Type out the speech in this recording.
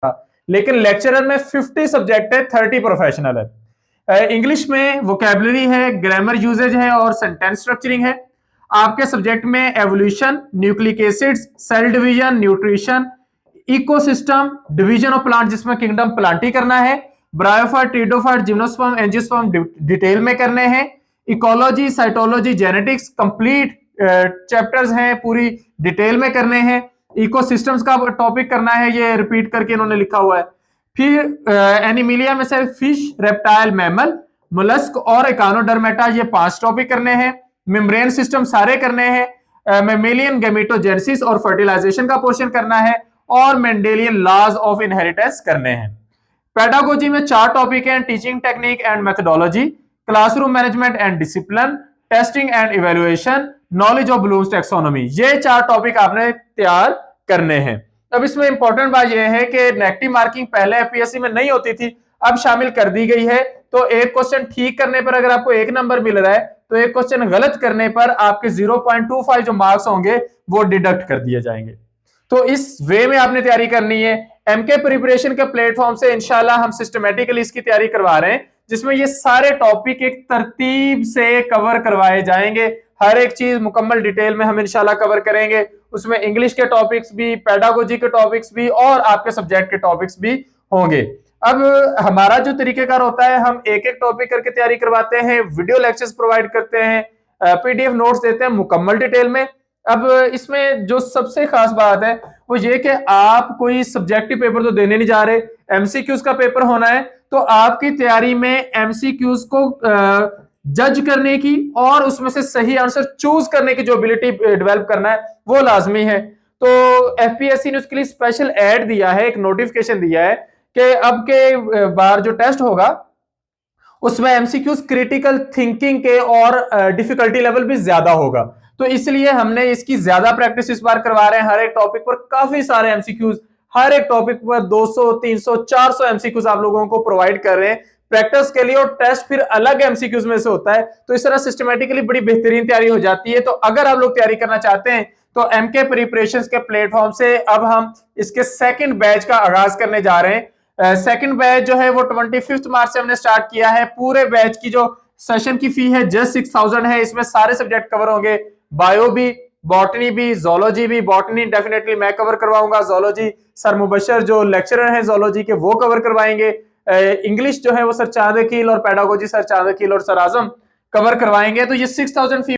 लेकिन लेक्चरर में 50 सब्जेक्ट है, 30 प्रोफेशनल है। इंग्लिश में वोकैबुलरी है, ग्रामर यूजेज है और सेंटेंस स्ट्रक्चरिंग है। आपके सब्जेक्ट में evolution, nucleic acids, cell division, nutrition, ecosystem, division of plant जिसमें किंगडम प्लांटी करना है, bryophyte, pteridophyte, gymnosperm, angiosperm detail में करने हैं, ecology, cytology, genetics complete chapters हैं, पूरी डिटेल में करने हैं। इकोसिस्टम्स का टॉपिक करना है, ये रिपीट करके इन्होंने लिखा हुआ है। फिर एनिमिलिया में से फिश, रेप्टाइल, मैमल, मोलस्क और एकानोडर्मेटा, ये 5 टॉपिक करने हैं। मेम्ब्रेन सिस्टम सारे करने हैं। मेमेलियन गैमेटोजेनेसिस और फर्टिलाइजेशन का पोर्शन करना है और मेंडेलियन लॉज ऑफ इनहेरिटेंस करने हैं। पेडागोजी में 4 टॉपिक हैं, teaching technique and methodology, classroom management and discipline, testing and evaluation, knowledge of Bloom's taxonomy. ये 4 टॉपिक आपने तैयार करने हैं। अब इसमें इंपॉर्टेंट बात यह है कि नेगेटिव मार्किंग पहले एफपीएससी में नहीं होती थी, अब शामिल कर दी गई है। तो एक क्वेश्चन ठीक करने पर अगर आपको 1 नंबर मिल रहा है तो एक क्वेश्चन गलत करने पर आपके 0.25 जो मार्क्स होंगे वो डिडक्ट कर दिए जाएंगे। तो इस वे में आपने तैयारी करनी है। एमके प्रिपरेशन के प्लेटफॉर्म से इंशाल्लाह हम सिस्टमेटिकली इसकी तैयारी करवा रहे हैं, जिसमें ये सारे टॉपिक एक तरतीब से कवर करवाए जाएंगे। हर एक चीज मुकम्मल डिटेल में हम इंशाल्लाह कवर करेंगे। उसमें इंग्लिश के टॉपिक्स भी, पेडागोजी के टॉपिक्स भी और आपके सब्जेक्ट के टॉपिक्स भी होंगे। अब हमारा जो तरीकेकार होता है, हम एक एक टॉपिक करके तैयारी करवाते हैं, वीडियो लेक्चर्स प्रोवाइड करते हैं, पीडीएफ नोट्स देते हैं मुकम्मल डिटेल में। अब इसमें जो सबसे खास बात है वो ये कि आप कोई सब्जेक्टिव पेपर तो देने नहीं जा रहे, एमसीक्यूज का पेपर होना है। तो आपकी तैयारी में एमसीक्यूज को जज करने की और उसमें से सही आंसर चूज करने की जो एबिलिटी डेवलप करना है वो लाजमी है। तो एफपीएससी ने उसके लिए स्पेशल एड दिया है, एक नोटिफिकेशन दिया है कि अब के बार जो टेस्ट होगा उसमें एमसीक्यूज क्रिटिकल थिंकिंग के और डिफिकल्टी लेवल भी ज्यादा होगा। तो इसलिए हमने इसकी ज्यादा प्रैक्टिस इस बार करवा रहे हैं। हर एक टॉपिक पर काफी सारे एमसीक्यूज, हर एक टॉपिक पर 200, 300, 400 एमसीक्यूज आप लोगों को प्रोवाइड कर रहे हैं प्रैक्टिस के लिए, और टेस्ट फिर अलग एमसीक्यूज में से होता है। तो इस तरह सिस्टमेटिकली बड़ी बेहतरीन तैयारी हो जाती है। तो अगर आप लोग तैयारी करना चाहते हैं तो एमके प्रिपरेशंस के प्लेटफॉर्म से अब हम इसके सेकंड बैच का आगाज करने जा रहे हैं। सेकंड बैच जो है वो 25 मार्च से हमने स्टार्ट किया है। पूरे बैच की जो सेशन की फी है जस्ट 6000 है। इसमें सारे सब्जेक्ट कवर होंगे, बायो भी, बॉटनी भी, जोलॉजी भी। बॉटनी डेफिनेटली मैं कवर करवाऊंगा, जोलॉजी सर मुबशर जो लेक्चरर हैं जोलॉजी के वो कवर करवाएंगे, इंग्लिश जो है वो सर चांद वकील और पेडागोजी सर चांद वकील और सर आजम कवर करवाएंगे। तो ये 6000 फी